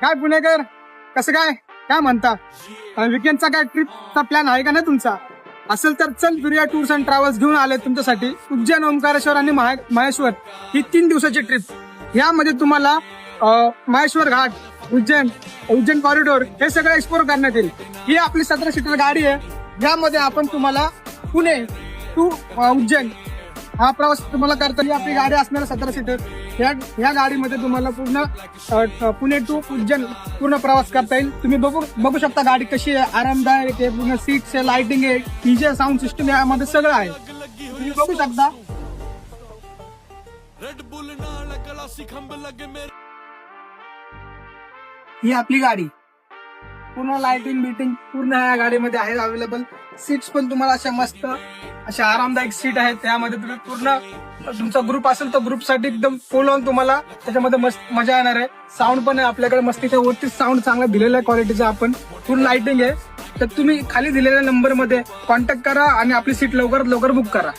काय पुणेकर, कसं काय काय म्हणता? विकेंडचा काय ट्रिपचा प्लॅन आहे का नाही तुमचा? असेल तर चल फिरूया टूर्स अँड ट्रॅव्हल्स घेऊन आले तुमच्यासाठी उज्जैन, ओंकारेश्वर आणि महेश्वर ही 3 दिवसाची ट्रिप। यामध्ये तुम्हाला महेश्वर घाट, उज्जैन कॉरिडोर हे सगळं एक्सप्लोर करण्यात येईल। ही आपली 17 सीटर गाडी आहे। यामध्ये आपण तुम्हाला पुणे टू उज्जैन हा प्रवास तुम्हाला करता येईल। आपली गाडी असणार 17 सीटर। या गाडीमध्ये तुम्हाला पूर्ण पुणे टू उज्जैन पूर्ण प्रवास करता येईल। तुम्ही बघू शकता गाडी कशी आहे, आरामदायक आहे, पूर्ण सीट्स आहे, लाइटिंग आहे, डीजे साऊंड सिस्टम यामध्ये सगळं आहे, तुम्ही बघू शकता। ही आपली गाडी पूर्ण लाइटिंग बिटिंग पूर्ण या गाडीमध्ये आहे अवेलेबल। सीट्स पण तुम्हाला अशा मस्त अशा आरामदायक सीट आहेत। त्यामध्ये तुम्ही पूर्ण तुमचा ग्रुप असेल तर ग्रुप साठी एकदम फुल ऑन तुम्हाला त्याच्यामध्ये मस्त मजा येणार आहे। साऊंड पण आहे आपल्याकडे मस्तीच्या वरती साऊंड चांगला दिलेला आहे क्वालिटीचा। आपण फुल लाइटिंग आहे। तर तुम्ही खाली दिलेल्या नंबर मध्ये कॉन्टॅक्ट करा आणि आपली सीट लवकरात लवकर बुक करा।